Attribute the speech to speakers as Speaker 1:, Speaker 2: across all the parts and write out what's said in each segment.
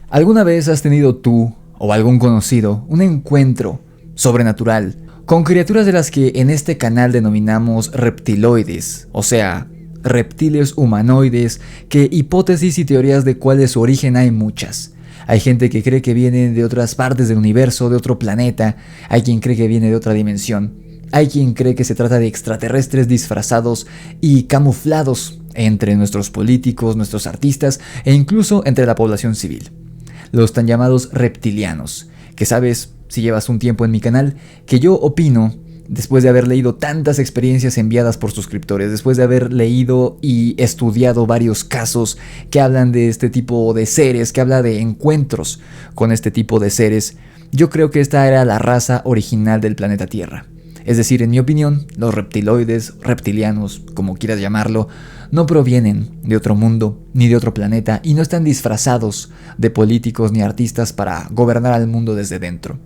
Speaker 1: ¿Alguna vez has tenido tú o algún conocido un encuentro sobrenatural con criaturas de las que en este canal denominamos reptiloides? O sea, reptiles humanoides, que hipótesis y teorías de cuál es su origen hay muchas. Hay gente que cree que vienen de otras partes del universo, de otro planeta. Hay quien cree que viene de otra dimensión. Hay quien cree que se trata de extraterrestres disfrazados y camuflados entre nuestros políticos, nuestros artistas e incluso entre la población civil. Los tan llamados reptilianos, que sabes, si llevas un tiempo en mi canal, que yo opino, después de haber leído tantas experiencias enviadas por suscriptores, después de haber leído y estudiado varios casos que hablan de este tipo de seres, que habla de encuentros con este tipo de seres, yo creo que esta era la raza original del planeta Tierra. Es decir, en mi opinión, los reptiloides, reptilianos, como quieras llamarlo, no provienen de otro mundo ni de otro planeta y no están disfrazados de políticos ni artistas para gobernar al mundo desde dentro.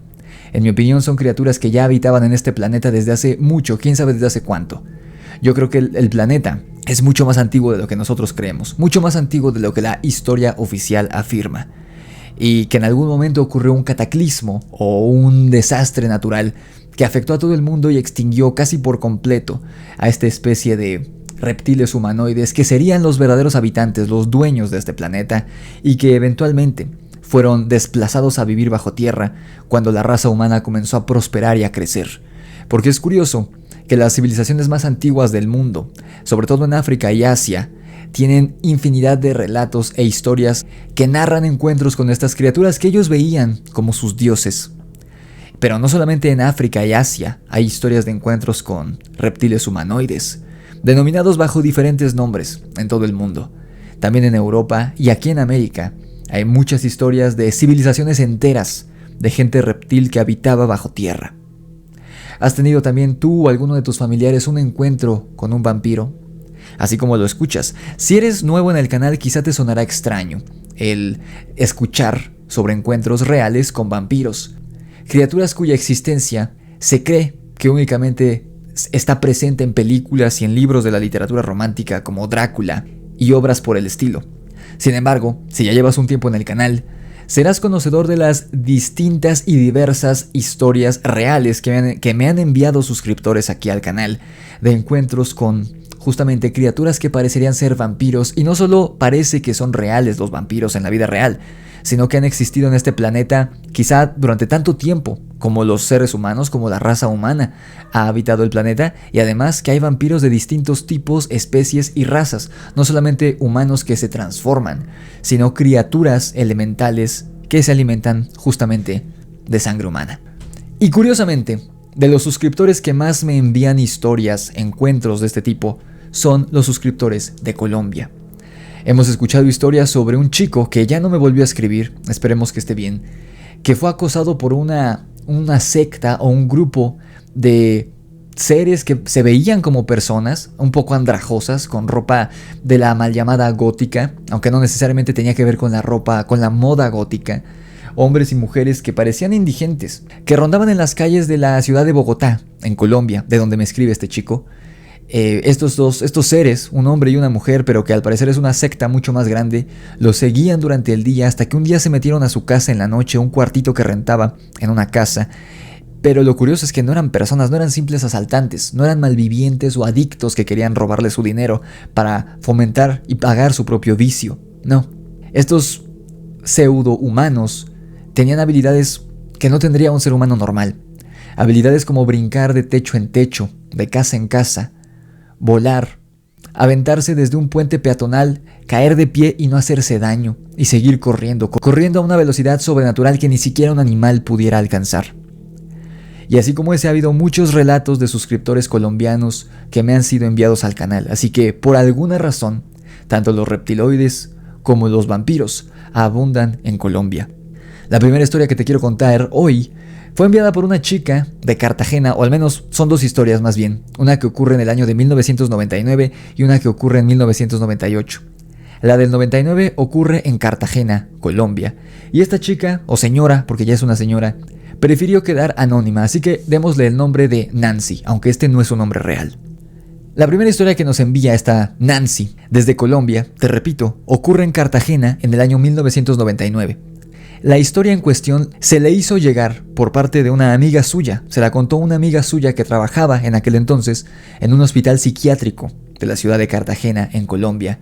Speaker 1: En mi opinión, son criaturas que ya habitaban en este planeta desde hace mucho, quién sabe desde hace cuánto. Yo creo que el planeta es mucho más antiguo de lo que nosotros creemos, mucho más antiguo de lo que la historia oficial afirma. Y que en algún momento ocurrió un cataclismo o un desastre natural que afectó a todo el mundo y extinguió casi por completo a esta especie de reptiles humanoides que serían los verdaderos habitantes, los dueños de este planeta, y que eventualmente fueron desplazados a vivir bajo tierra cuando la raza humana comenzó a prosperar y a crecer. Porque es curioso que las civilizaciones más antiguas del mundo, sobre todo en África y Asia, tienen infinidad de relatos e historias que narran encuentros con estas criaturas que ellos veían como sus dioses. Pero no solamente en África y Asia hay historias de encuentros con reptiles humanoides, denominados bajo diferentes nombres en todo el mundo. También en Europa y aquí en América hay muchas historias de civilizaciones enteras de gente reptil que habitaba bajo tierra. ¿Has tenido también tú o alguno de tus familiares un encuentro con un vampiro? Así como lo escuchas, si eres nuevo en el canal quizá te sonará extraño el escuchar sobre encuentros reales con vampiros, criaturas cuya existencia se cree que únicamente está presente en películas y en libros de la literatura romántica como Drácula y obras por el estilo. Sin embargo, si ya llevas un tiempo en el canal, serás conocedor de las distintas y diversas historias reales que me han enviado suscriptores aquí al canal, de encuentros con justamente criaturas que parecerían ser vampiros, y no solo parece que son reales los vampiros en la vida real, sino que han existido en este planeta quizá durante tanto tiempo como los seres humanos, como la raza humana ha habitado el planeta, y además que hay vampiros de distintos tipos, especies y razas, no solamente humanos que se transforman, sino criaturas elementales que se alimentan justamente de sangre humana. Y curiosamente, de los suscriptores que más me envían historias, encuentros de este tipo, son los suscriptores de Colombia. Hemos escuchado historias sobre un chico que ya no me volvió a escribir, esperemos que esté bien, que fue acosado por una secta o un grupo de seres que se veían como personas, un poco andrajosas, con ropa de la mal llamada gótica, aunque no necesariamente tenía que ver con la ropa, con la moda gótica. Hombres y mujeres que parecían indigentes, que rondaban en las calles de la ciudad de Bogotá, en Colombia, de donde me escribe este chico. Estos seres, un hombre y una mujer, pero que al parecer es una secta mucho más grande, los seguían durante el día hasta que un día se metieron a su casa en la noche, un cuartito que rentaba en una casa. Pero lo curioso es que no eran personas, no eran simples asaltantes, no eran malvivientes o adictos que querían robarle su dinero para fomentar y pagar su propio vicio. No, estos pseudo-humanos tenían habilidades que no tendría un ser humano normal. Habilidades como brincar de techo en techo, de casa en casa, volar, aventarse desde un puente peatonal, caer de pie y no hacerse daño, y seguir corriendo a una velocidad sobrenatural que ni siquiera un animal pudiera alcanzar. Y así como ese, ha habido muchos relatos de suscriptores colombianos que me han sido enviados al canal, así que por alguna razón, tanto los reptiloides como los vampiros abundan en Colombia. La primera historia que te quiero contar hoy fue enviada por una chica de Cartagena, o al menos son dos historias más bien, una que ocurre en el año de 1999 y una que ocurre en 1998. La del 99 ocurre en Cartagena, Colombia, y esta chica, o señora, porque ya es una señora, prefirió quedar anónima, así que démosle el nombre de Nancy, aunque este no es su nombre real. La primera historia que nos envía esta Nancy desde Colombia, te repito, ocurre en Cartagena en el año 1999. La historia en cuestión se le hizo llegar por parte de una amiga suya. Se la contó una amiga suya que trabajaba en aquel entonces en un hospital psiquiátrico de la ciudad de Cartagena, en Colombia.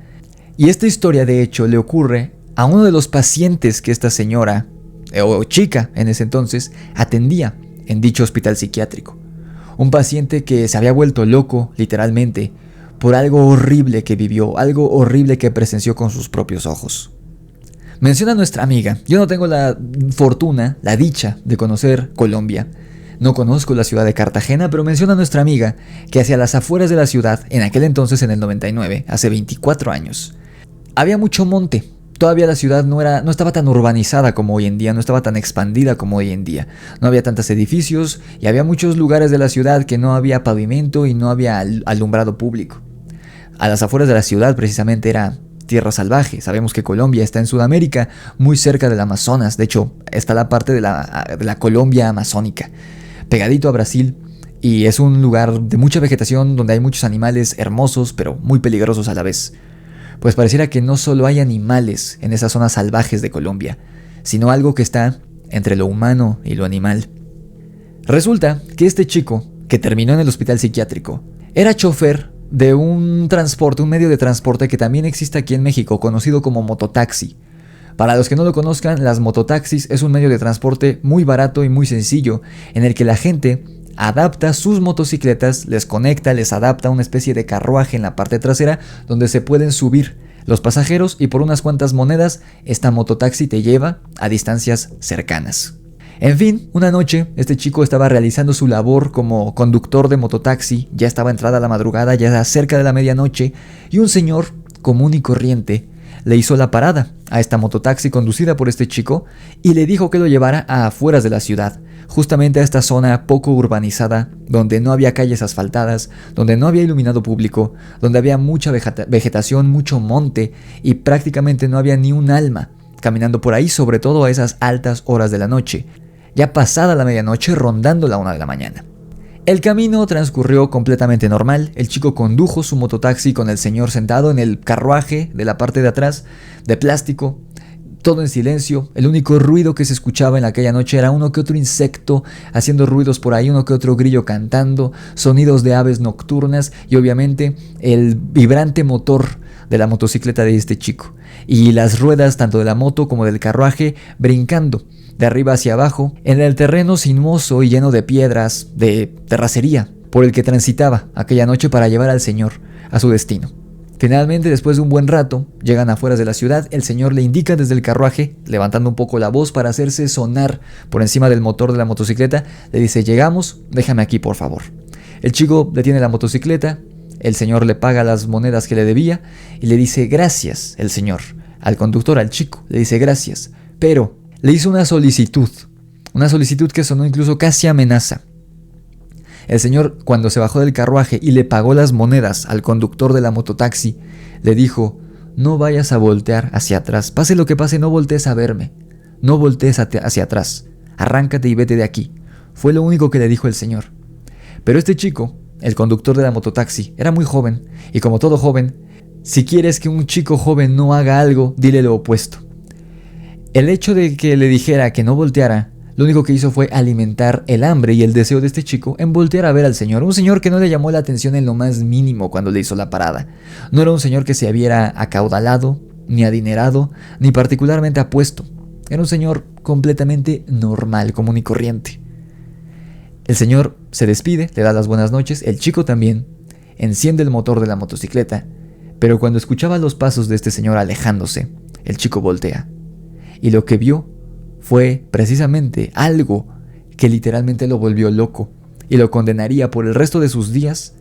Speaker 1: Y esta historia, de hecho, le ocurre a uno de los pacientes que esta señora, o chica en ese entonces, atendía en dicho hospital psiquiátrico. Un paciente que se había vuelto loco, literalmente, por algo horrible que vivió, algo horrible que presenció con sus propios ojos. Menciona a nuestra amiga. Yo no tengo la fortuna, la dicha de conocer Colombia. No conozco la ciudad de Cartagena, pero menciona a nuestra amiga que hacia las afueras de la ciudad, en aquel entonces en el 99, hace 24 años, había mucho monte. Todavía la ciudad no estaba tan urbanizada como hoy en día, no estaba tan expandida como hoy en día. No había tantos edificios y había muchos lugares de la ciudad que no había pavimento y no había alumbrado público. A las afueras de la ciudad precisamente era tierra salvaje. Sabemos que Colombia está en Sudamérica, muy cerca del Amazonas. De hecho, está la parte de la Colombia amazónica, pegadito a Brasil, y es un lugar de mucha vegetación donde hay muchos animales hermosos, pero muy peligrosos a la vez. Pues pareciera que no solo hay animales en esas zonas salvajes de Colombia, sino algo que está entre lo humano y lo animal. Resulta que este chico, que terminó en el hospital psiquiátrico, era chofer de un medio de transporte que también existe aquí en México, conocido como mototaxi. Para los que no lo conozcan, las mototaxis es un medio de transporte muy barato y muy sencillo, en el que la gente adapta sus motocicletas, les conecta, les adapta una especie de carruaje en la parte trasera donde se pueden subir los pasajeros y por unas cuantas monedas esta mototaxi te lleva a distancias cercanas. En fin, una noche este chico estaba realizando su labor como conductor de mototaxi, ya estaba entrada la madrugada, ya era cerca de la medianoche, y un señor común y corriente le hizo la parada a esta mototaxi conducida por este chico y le dijo que lo llevara a afueras de la ciudad, justamente a esta zona poco urbanizada, donde no había calles asfaltadas, donde no había iluminado público, donde había mucha vegetación, mucho monte y prácticamente no había ni un alma caminando por ahí, sobre todo a esas altas horas de la noche, ya pasada la medianoche, rondando la 1 de la mañana. El camino transcurrió completamente normal. El chico condujo su mototaxi con el señor sentado en el carruaje de la parte de atrás, de plástico, todo en silencio. El único ruido que se escuchaba en aquella noche era uno que otro insecto haciendo ruidos por ahí, uno que otro grillo cantando, sonidos de aves nocturnas y obviamente el vibrante motor de la motocicleta de este chico. Y las ruedas tanto de la moto como del carruaje brincando de arriba hacia abajo en el terreno sinuoso y lleno de piedras, de terracería, por el que transitaba aquella noche para llevar al señor a su destino. Finalmente, después de un buen rato, llegan afuera de la ciudad. El señor le indica desde el carruaje, levantando un poco la voz para hacerse sonar por encima del motor de la motocicleta, le dice: llegamos, déjame aquí por favor. El chico detiene la motocicleta, el señor le paga las monedas que le debía y le dice gracias, el señor, al conductor, al chico, le dice gracias, pero le hizo una solicitud que sonó incluso casi amenaza. El señor, cuando se bajó del carruaje y le pagó las monedas al conductor de la mototaxi, le dijo: no vayas a voltear hacia atrás, pase lo que pase, no voltees a verme, no voltees hacia atrás, arráncate y vete de aquí. Fue lo único que le dijo el señor. Pero este chico, el conductor de la mototaxi, era muy joven, y como todo joven, si quieres que un chico joven no haga algo, dile lo opuesto. El hecho de que le dijera que no volteara, lo único que hizo fue alimentar el hambre y el deseo de este chico en voltear a ver al señor. Un señor que no le llamó la atención en lo más mínimo cuando le hizo la parada. No era un señor que se viera acaudalado, ni adinerado, ni particularmente apuesto. Era un señor completamente normal, común y corriente. El señor se despide, le da las buenas noches, el chico también, enciende el motor de la motocicleta, pero cuando escuchaba los pasos de este señor alejándose, el chico voltea. Y lo que vio fue precisamente algo que literalmente lo volvió loco y lo condenaría por el resto de sus días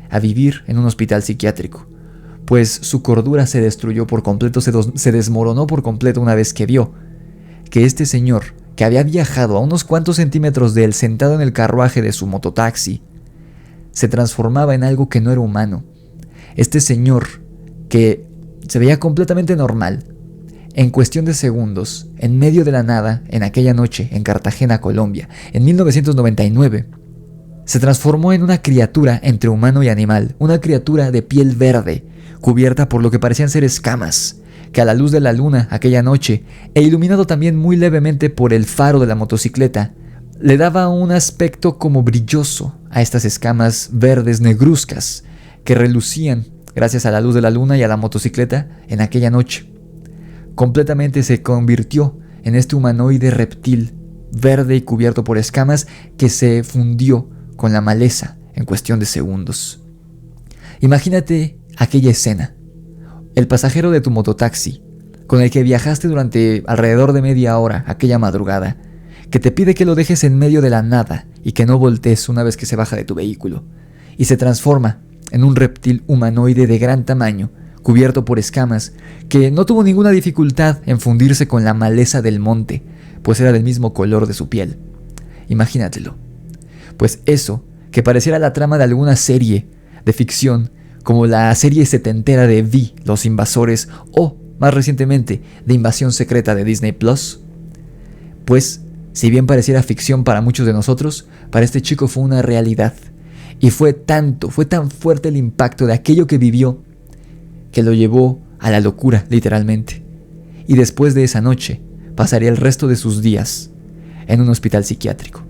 Speaker 1: a vivir en un hospital psiquiátrico, pues su cordura se destruyó por completo, se desmoronó por completo una vez que vio que este señor, que había viajado a unos cuantos centímetros de él sentado en el carruaje de su mototaxi, se transformaba en algo que no era humano. Este señor, que se veía completamente normal, en cuestión de segundos, en medio de la nada, en aquella noche, en Cartagena, Colombia, en 1999, se transformó en una criatura entre humano y animal, una criatura de piel verde, cubierta por lo que parecían ser escamas, que a la luz de la luna aquella noche, e iluminado también muy levemente por el faro de la motocicleta, le daba un aspecto como brilloso a estas escamas verdes negruzcas que relucían gracias a la luz de la luna y a la motocicleta en aquella noche. Completamente se convirtió en este humanoide reptil verde y cubierto por escamas que se fundió con la maleza en cuestión de segundos. Imagínate aquella escena. El pasajero de tu mototaxi, con el que viajaste durante alrededor de media hora aquella madrugada, que te pide que lo dejes en medio de la nada y que no voltees una vez que se baja de tu vehículo, y se transforma en un reptil humanoide de gran tamaño, cubierto por escamas, que no tuvo ninguna dificultad en fundirse con la maleza del monte, pues era del mismo color de su piel. Imagínatelo. Pues eso, que pareciera la trama de alguna serie de ficción, como la serie setentera de Vi, Los Invasores, o, más recientemente, de Invasión Secreta de Disney Plus, pues, si bien pareciera ficción para muchos de nosotros, para este chico fue una realidad. Y fue tan fuerte el impacto de aquello que vivió, que lo llevó a la locura, literalmente. Y después de esa noche, pasaría el resto de sus días en un hospital psiquiátrico.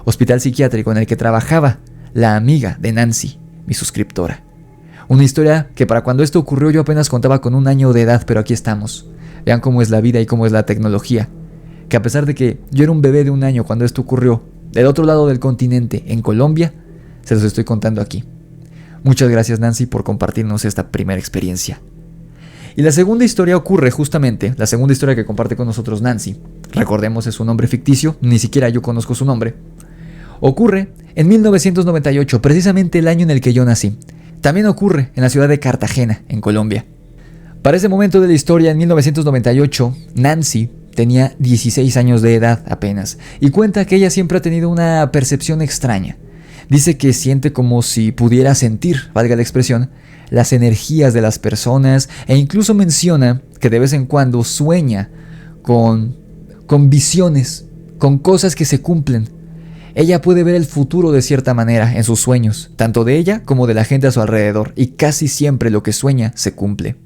Speaker 1: Hospital psiquiátrico en el que trabajaba la amiga de Nancy, mi suscriptora. Una historia que para cuando esto ocurrió yo apenas contaba con 1 año de edad, pero aquí estamos. Vean cómo es la vida y cómo es la tecnología. Que a pesar de que yo era un bebé de 1 año cuando esto ocurrió, del otro lado del continente, en Colombia, se los estoy contando aquí. Muchas gracias, Nancy, por compartirnos esta primera experiencia. Y la segunda historia ocurre justamente, la segunda historia que comparte con nosotros Nancy, recordemos es un nombre ficticio, ni siquiera yo conozco su nombre, ocurre en 1998, precisamente el año en el que yo nací. También ocurre en la ciudad de Cartagena, en Colombia. Para ese momento de la historia, en 1998, Nancy tenía 16 años de edad apenas, y cuenta que ella siempre ha tenido una percepción extraña. Dice que siente como si pudiera sentir, valga la expresión, las energías de las personas, e incluso menciona que de vez en cuando sueña con visiones, con cosas que se cumplen. Ella puede ver el futuro de cierta manera en sus sueños, tanto de ella como de la gente a su alrededor, y casi siempre lo que sueña se cumple.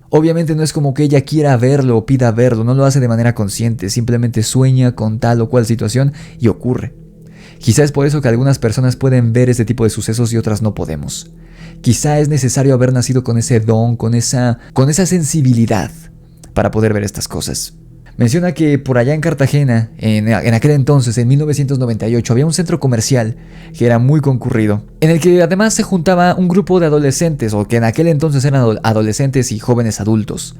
Speaker 1: Obviamente no es como que ella quiera verlo o pida verlo, no lo hace de manera consciente, simplemente sueña con tal o cual situación y ocurre. Quizá es por eso que algunas personas pueden ver este tipo de sucesos y otras no podemos. Quizá es necesario haber nacido con ese don, con esa sensibilidad para poder ver estas cosas. Menciona que por allá en Cartagena, en aquel entonces, en 1998, había un centro comercial que era muy concurrido, en el que además se juntaba un grupo de adolescentes, o que en aquel entonces eran adolescentes y jóvenes adultos.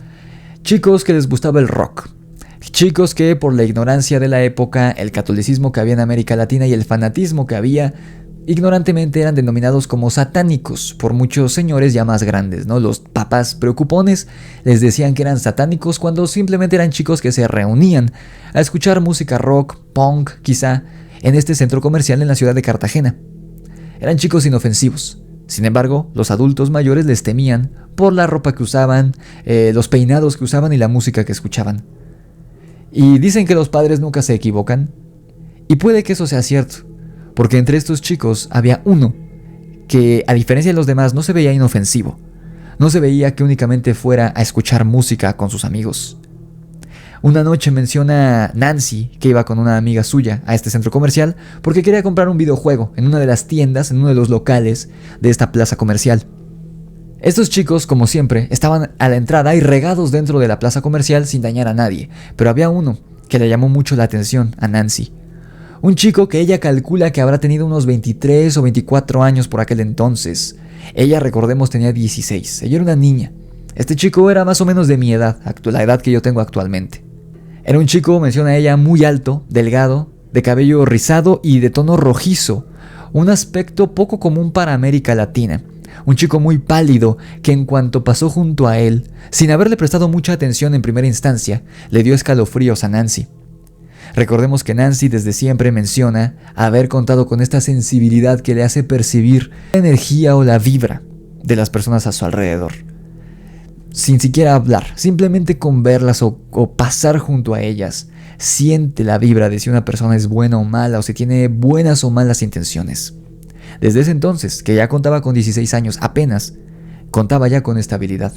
Speaker 1: Chicos que les gustaba el rock. Chicos que por la ignorancia de la época, el catolicismo que había en América Latina y el fanatismo que había, ignorantemente eran denominados como satánicos por muchos señores ya más grandes, ¿no? Los papás preocupones les decían que eran satánicos cuando simplemente eran chicos que se reunían a escuchar música rock, punk, quizá, en este centro comercial en la ciudad de Cartagena. Eran chicos inofensivos. Sin embargo, los adultos mayores les temían por la ropa que usaban, los peinados que usaban y la música que escuchaban. Y dicen que los padres nunca se equivocan, y puede que eso sea cierto. Porque entre estos chicos había uno que, a diferencia de los demás, no se veía inofensivo. No se veía que únicamente fuera a escuchar música con sus amigos. Una noche menciona Nancy que iba con una amiga suya a este centro comercial porque quería comprar un videojuego en una de las tiendas, en uno de los locales de esta plaza comercial. Estos chicos, como siempre, estaban a la entrada y regados dentro de la plaza comercial sin dañar a nadie, pero había uno que le llamó mucho la atención a Nancy. Un chico que ella calcula que habrá tenido unos 23 o 24 años por aquel entonces. Ella, recordemos, tenía 16. Ella era una niña. Este chico era más o menos de mi edad, la edad que yo tengo actualmente. Era un chico, menciona ella, muy alto, delgado, de cabello rizado y de tono rojizo. Un aspecto poco común para América Latina. Un chico muy pálido que en cuanto pasó junto a él, sin haberle prestado mucha atención en primera instancia, le dio escalofríos a Nancy. Recordemos que Nancy desde siempre menciona haber contado con esta sensibilidad que le hace percibir la energía o la vibra de las personas a su alrededor. Sin siquiera hablar, simplemente con verlas o pasar junto a ellas, siente la vibra de si una persona es buena o mala o si tiene buenas o malas intenciones. Desde ese entonces, que ya contaba con 16 años apenas, contaba ya con esta habilidad.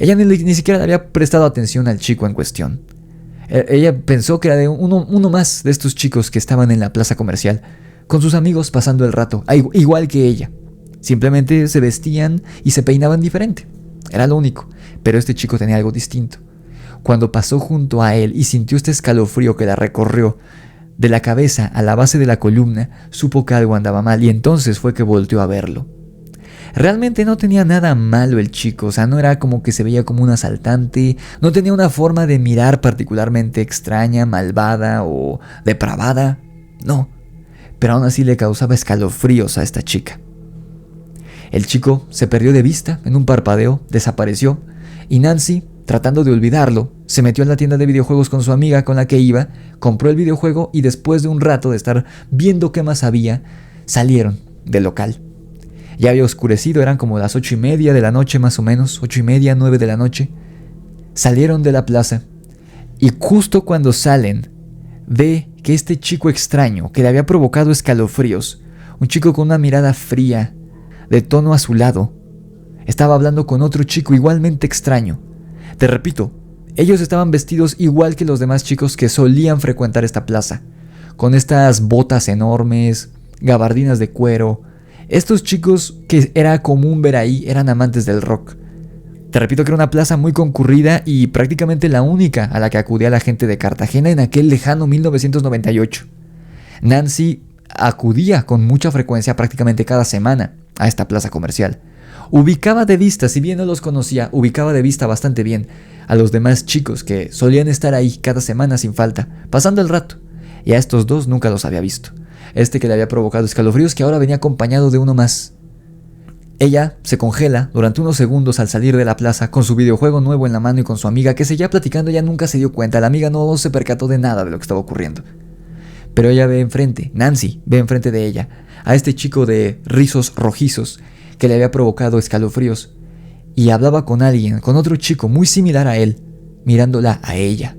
Speaker 1: Ella ni siquiera le había prestado atención al chico en cuestión. Ella pensó que era de uno más de estos chicos que estaban en la plaza comercial, con sus amigos pasando el rato, igual que ella. Simplemente se vestían y se peinaban diferente. Era lo único, pero este chico tenía algo distinto. Cuando pasó junto a él y sintió este escalofrío que la recorrió de la cabeza a la base de la columna, supo que algo andaba mal y entonces fue que volteó a verlo. Realmente no tenía nada malo el chico, o sea, no era como que se veía como un asaltante, no tenía una forma de mirar particularmente extraña, malvada o depravada, no, pero aún así le causaba escalofríos a esta chica. El chico se perdió de vista en un parpadeo, desapareció, y Nancy, tratando de olvidarlo, se metió en la tienda de videojuegos con su amiga con la que iba, compró el videojuego y después de un rato de estar viendo qué más había, salieron del local. Ya había oscurecido, eran como las 8:30 de la noche más o menos, 8:30, 9 de la noche. Salieron de la plaza y justo cuando salen, ve que este chico extraño que le había provocado escalofríos, un chico con una mirada fría, de tono azulado, estaba hablando con otro chico igualmente extraño. Te repito, ellos estaban vestidos igual que los demás chicos que solían frecuentar esta plaza, con estas botas enormes, gabardinas de cuero. Estos chicos que era común ver ahí eran amantes del rock. Te repito que era una plaza muy concurrida y prácticamente la única a la que acudía la gente de Cartagena en aquel lejano 1998. Nancy acudía con mucha frecuencia prácticamente cada semana a esta plaza comercial. Ubicaba de vista, si bien no los conocía, ubicaba de vista bastante bien a los demás chicos que solían estar ahí cada semana sin falta, pasando el rato, y a estos dos nunca los había visto. Este que le había provocado escalofríos, que ahora venía acompañado de uno más. Ella se congela durante unos segundos al salir de la plaza con su videojuego nuevo en la mano y con su amiga que seguía platicando. Ella nunca se dio cuenta, la amiga no se percató de nada de lo que estaba ocurriendo. Pero ella ve enfrente, Nancy ve enfrente de ella, a este chico de rizos rojizos que le había provocado escalofríos y hablaba con alguien, con otro chico muy similar a él, mirándola a ella.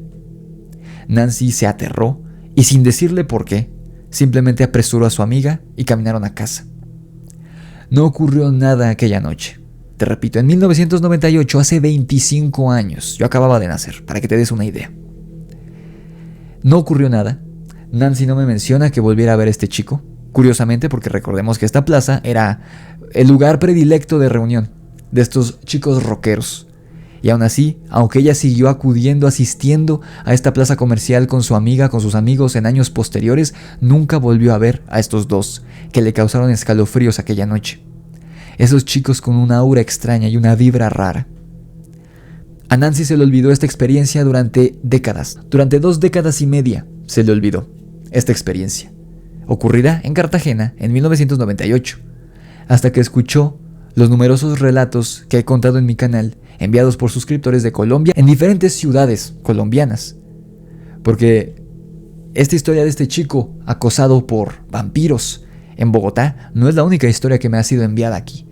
Speaker 1: Nancy se aterró y sin decirle por qué, simplemente apresuró a su amiga y caminaron a casa. No ocurrió nada aquella noche. Te repito, en 1998, hace 25 años, yo acababa de nacer, para que te des una idea. No ocurrió nada. Nancy no me menciona que volviera a ver a este chico, curiosamente porque recordemos que esta plaza era el lugar predilecto de reunión de estos chicos rockeros. Y aún así, aunque ella siguió asistiendo a esta plaza comercial con su amiga, con sus amigos en años posteriores, nunca volvió a ver a estos dos que le causaron escalofríos aquella noche. Esos chicos con una aura extraña y una vibra rara. A Nancy se le olvidó esta experiencia durante décadas. Durante 2 décadas y media se le olvidó esta experiencia, ocurrida en Cartagena en 1998, hasta que escuchó los numerosos relatos que he contado en mi canal, enviados por suscriptores de Colombia en diferentes ciudades colombianas. Porque esta historia de este chico acosado por vampiros en Bogotá no es la única historia que me ha sido enviada aquí.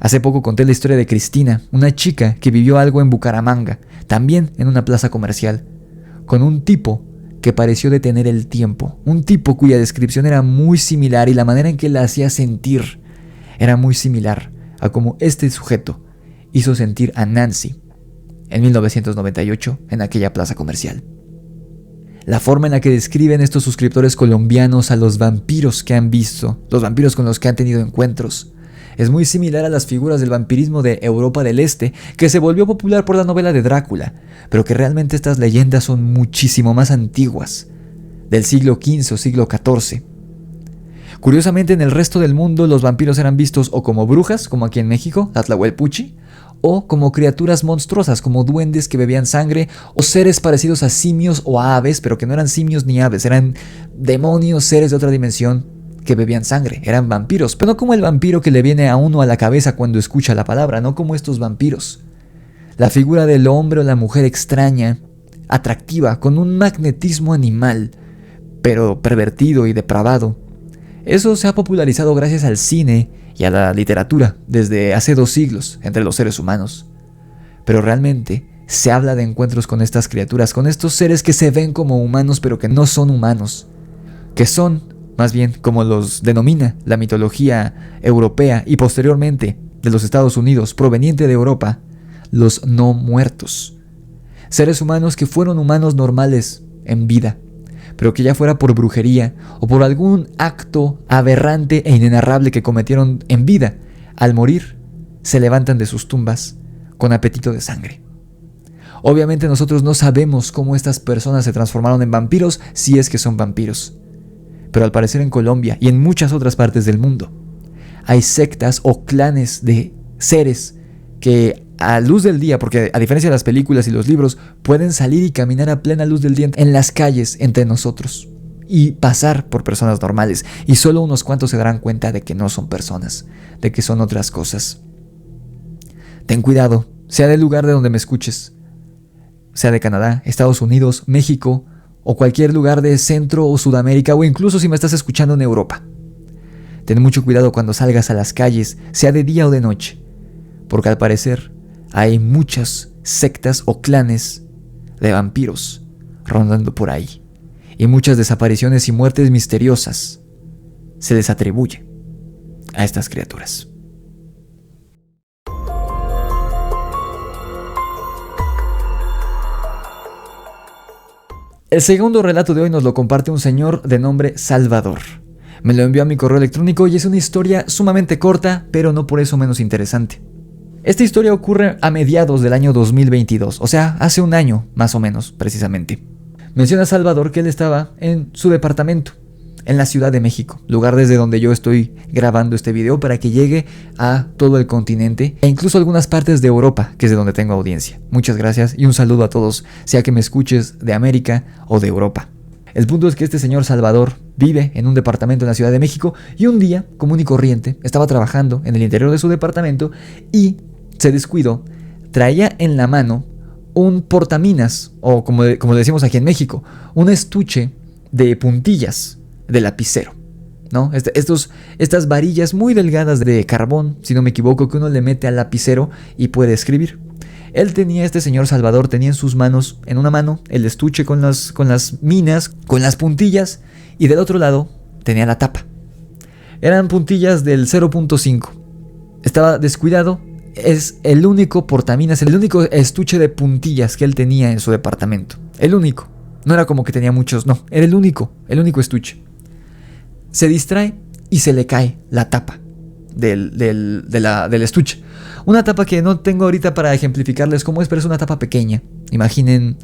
Speaker 1: Hace poco conté la historia de Cristina, una chica que vivió algo en Bucaramanga, también en una plaza comercial, con un tipo que pareció detener el tiempo, un tipo cuya descripción era muy similar y la manera en que la hacía sentir era muy similar a como este sujeto hizo sentir a Nancy en 1998 en aquella plaza comercial. La forma en la que describen estos suscriptores colombianos a los vampiros que han visto, los vampiros con los que han tenido encuentros, es muy similar a las figuras del vampirismo de Europa del Este, que se volvió popular por la novela de Drácula, pero que realmente estas leyendas son muchísimo más antiguas, del siglo XV o siglo XIV. Curiosamente, en el resto del mundo los vampiros eran vistos o como brujas, como aquí en México, la Tlahuelpuchi, o como criaturas monstruosas, como duendes que bebían sangre, o seres parecidos a simios o a aves, pero que no eran simios ni aves, eran demonios, seres de otra dimensión que bebían sangre, eran vampiros, pero no como el vampiro que le viene a uno a la cabeza cuando escucha la palabra, no como estos vampiros. La figura del hombre o la mujer extraña, atractiva, con un magnetismo animal, pero pervertido y depravado. Eso se ha popularizado gracias al cine y a la literatura desde hace 2 siglos entre los seres humanos. Pero realmente se habla de encuentros con estas criaturas, con estos seres que se ven como humanos pero que no son humanos, que son, más bien, como los denomina la mitología europea y posteriormente de los Estados Unidos, proveniente de Europa, los no muertos. Seres humanos que fueron humanos normales en vida, pero que ya fuera por brujería o por algún acto aberrante e inenarrable que cometieron en vida, al morir se levantan de sus tumbas con apetito de sangre. Obviamente nosotros no sabemos cómo estas personas se transformaron en vampiros, si es que son vampiros. Pero al parecer en Colombia y en muchas otras partes del mundo hay sectas o clanes de seres que a luz del día, porque a diferencia de las películas y los libros, pueden salir y caminar a plena luz del día en las calles entre nosotros y pasar por personas normales, y solo unos cuantos se darán cuenta de que no son personas, de que son otras cosas. Ten cuidado, sea del lugar de donde me escuches, sea de Canadá, Estados Unidos, México o cualquier lugar de Centro o Sudamérica, o incluso si me estás escuchando en Europa. Ten mucho cuidado cuando salgas a las calles, sea de día o de noche, porque al parecer hay muchas sectas o clanes de vampiros rondando por ahí, y muchas desapariciones y muertes misteriosas se les atribuye a estas criaturas. El segundo relato de hoy nos lo comparte un señor de nombre Salvador. Me lo envió a mi correo electrónico y es una historia sumamente corta, pero no por eso menos interesante. Esta historia ocurre a mediados del año 2022, o sea, hace un año más o menos, precisamente. Menciona Salvador que él estaba en su departamento, en la Ciudad de México, lugar desde donde yo estoy grabando este video para que llegue a todo el continente e incluso algunas partes de Europa, que es de donde tengo audiencia. Muchas gracias y un saludo a todos, sea que me escuches de América o de Europa. El punto es que este señor Salvador vive en un departamento en la Ciudad de México y un día, común y corriente, estaba trabajando en el interior de su departamento y se descuidó. Traía en la mano un portaminas, o como decimos aquí en México, un estuche de puntillas de lapicero, ¿no? Estas varillas muy delgadas de carbón, si no me equivoco, que uno le mete al lapicero y puede escribir. Este señor Salvador tenía en sus manos, en una mano, el estuche con las minas, con las puntillas, y del otro lado tenía la tapa. Eran puntillas del 0.5. Estaba descuidado. Es el único portaminas, el único estuche de puntillas que él tenía en su departamento. El único. No era como que tenía muchos, no. Era el único estuche. Se distrae y se le cae la tapa del estuche. Una tapa que no tengo ahorita para ejemplificarles cómo es, pero es una tapa pequeña. Imaginen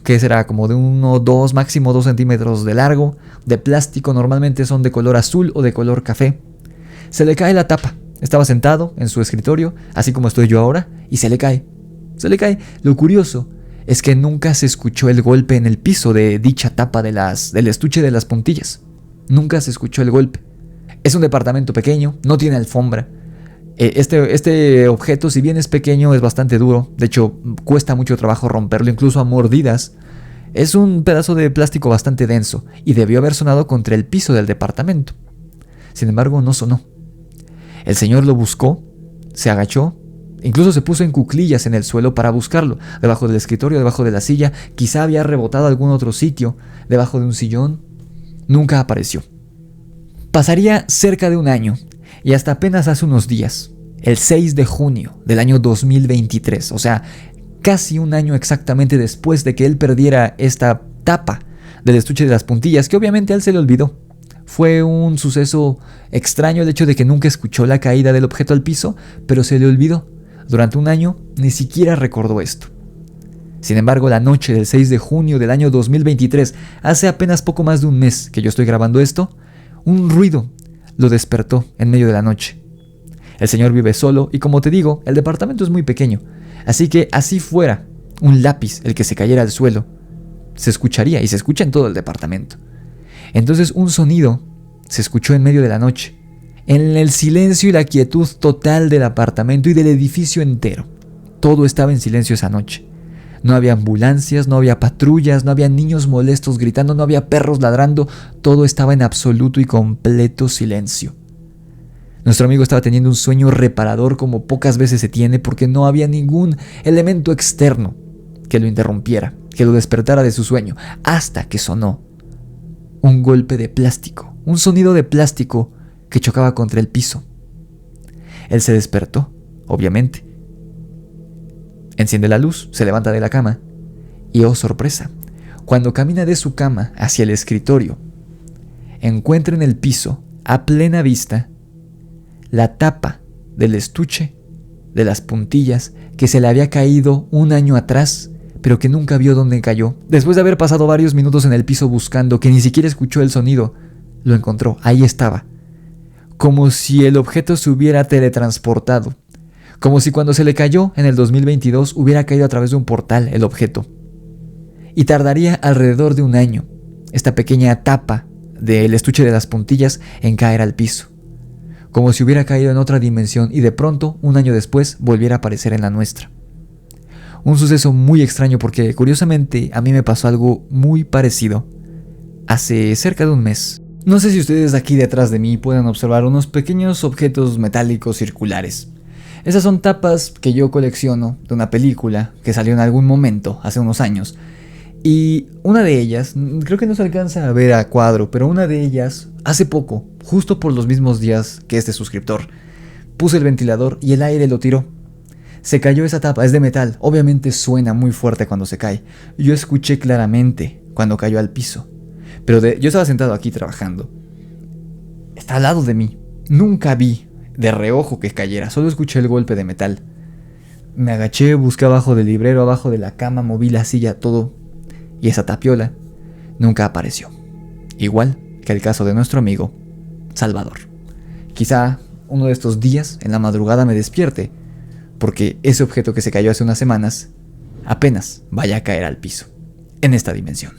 Speaker 1: que será como de 1, 2, máximo 2 centímetros de largo, de plástico, normalmente son de color azul o de color café. Se le cae la tapa. Estaba sentado en su escritorio, así como estoy yo ahora, y se le cae. Lo curioso es que nunca se escuchó el golpe en el piso de dicha tapa del estuche de las puntillas. Nunca se escuchó el golpe. Es un departamento pequeño, no tiene alfombra. Este objeto, si bien es pequeño, es bastante duro. De hecho, cuesta mucho trabajo romperlo, incluso a mordidas. Es un pedazo de plástico bastante denso y debió haber sonado contra el piso del departamento. Sin embargo, no sonó. El señor lo buscó, se agachó, incluso se puso en cuclillas en el suelo para buscarlo, debajo del escritorio, debajo de la silla, quizá había rebotado a algún otro sitio, debajo de un sillón. Nunca apareció. Pasaría cerca de un año, y hasta apenas hace unos días, el 6 de junio del año 2023, o sea, casi un año exactamente después de que él perdiera esta tapa del estuche de las puntillas, que obviamente a él se le olvidó. Fue un suceso extraño el hecho de que nunca escuchó la caída del objeto al piso, pero se le olvidó. Durante un año ni siquiera recordó esto. Sin embargo, la noche del 6 de junio del año 2023, hace apenas poco más de un mes que yo estoy grabando esto, un ruido lo despertó en medio de la noche. El señor vive solo y, como te digo, el departamento es muy pequeño, así que así fuera un lápiz el que se cayera al suelo, se escucharía y se escucha en todo el departamento. Entonces un sonido se escuchó en medio de la noche, en el silencio y la quietud total del apartamento y del edificio entero. Todo estaba en silencio esa noche. No había ambulancias, no había patrullas, no había niños molestos gritando, no había perros ladrando. Todo estaba en absoluto y completo silencio. Nuestro amigo estaba teniendo un sueño reparador como pocas veces se tiene, porque no había ningún elemento externo que lo interrumpiera, que lo despertara de su sueño, hasta que sonó un golpe de plástico, un sonido de plástico que chocaba contra el piso. Él se despertó, obviamente, Enciende la luz, se levanta de la cama y, oh sorpresa, cuando camina de su cama hacia el escritorio, encuentra en el piso, a plena vista, la tapa del estuche de las puntillas que se le había caído un año atrás, pero que nunca vio dónde cayó. Después de haber pasado varios minutos en el piso buscando, que ni siquiera escuchó el sonido, lo encontró, ahí estaba. Como si el objeto se hubiera teletransportado. Como si cuando se le cayó en el 2022 hubiera caído a través de un portal el objeto. Y tardaría alrededor de un año, esta pequeña tapa del estuche de las puntillas, en caer al piso. Como si hubiera caído en otra dimensión y de pronto, un año después, volviera a aparecer en la nuestra. Un suceso muy extraño porque, curiosamente, a mí me pasó algo muy parecido hace cerca de un mes. No sé si ustedes aquí detrás de mí pueden observar unos pequeños objetos metálicos circulares. Esas son tapas que yo colecciono de una película que salió en algún momento, hace unos años. Y una de ellas, creo que no se alcanza a ver a cuadro, pero una de ellas, hace poco, justo por los mismos días que este suscriptor, puse el ventilador y el aire lo tiró. Se cayó esa tapa, es de metal, obviamente suena muy fuerte cuando se cae. Yo escuché claramente cuando cayó al piso, pero yo estaba sentado aquí trabajando. Está al lado de mí, nunca vi de reojo que cayera, solo escuché el golpe de metal. Me agaché, busqué abajo del librero, abajo de la cama, moví la silla, todo. Y esa tapiola nunca apareció. Igual que el caso de nuestro amigo Salvador. Quizá uno de estos días, en la madrugada, me despierte, porque ese objeto que se cayó hace unas semanas apenas vaya a caer al piso, en esta dimensión.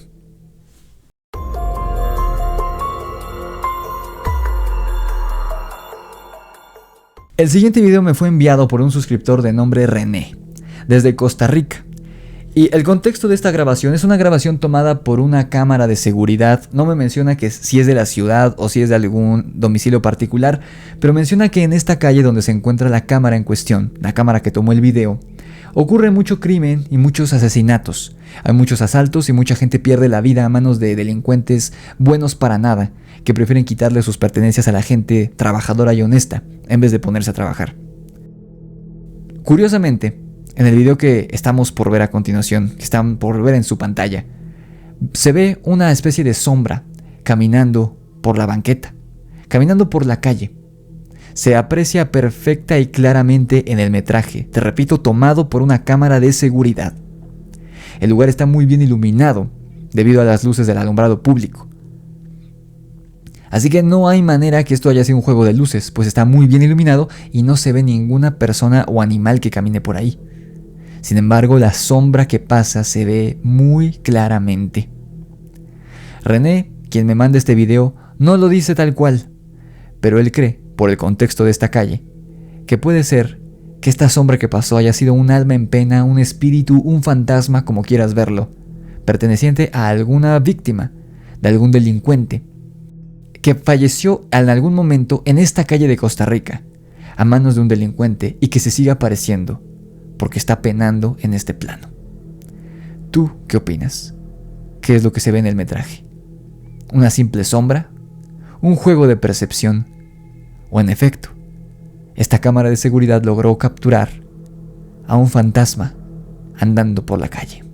Speaker 1: El siguiente video me fue enviado por un suscriptor de nombre René, desde Costa Rica. Y el contexto de esta grabación es una grabación tomada por una cámara de seguridad. No me menciona que si es de la ciudad o si es de algún domicilio particular, pero menciona que en esta calle donde se encuentra la cámara en cuestión, la cámara que tomó el video, ocurre mucho crimen y muchos asesinatos. Hay muchos asaltos y mucha gente pierde la vida a manos de delincuentes buenos para nada, que prefieren quitarle sus pertenencias a la gente trabajadora y honesta, en vez de ponerse a trabajar. Curiosamente, en el video que estamos por ver a continuación, que están por ver en su pantalla, se ve una especie de sombra caminando por la banqueta, caminando por la calle. Se aprecia perfecta y claramente en el metraje, te repito, tomado por una cámara de seguridad. El lugar está muy bien iluminado debido a las luces del alumbrado público. Así que no hay manera que esto haya sido un juego de luces, pues está muy bien iluminado y no se ve ninguna persona o animal que camine por ahí. Sin embargo, la sombra que pasa se ve muy claramente. René, quien me manda este video, no lo dice tal cual, pero él cree, por el contexto de esta calle, que puede ser que esta sombra que pasó haya sido un alma en pena, un espíritu, un fantasma, como quieras verlo, perteneciente a alguna víctima, de algún delincuente, que falleció en algún momento en esta calle de Costa Rica, a manos de un delincuente y que se sigue apareciendo, porque está penando en este plano. ¿Tú qué opinas? ¿Qué es lo que se ve en el metraje? ¿Una simple sombra? ¿Un juego de percepción? ¿O en efecto, esta cámara de seguridad logró capturar a un fantasma andando por la calle?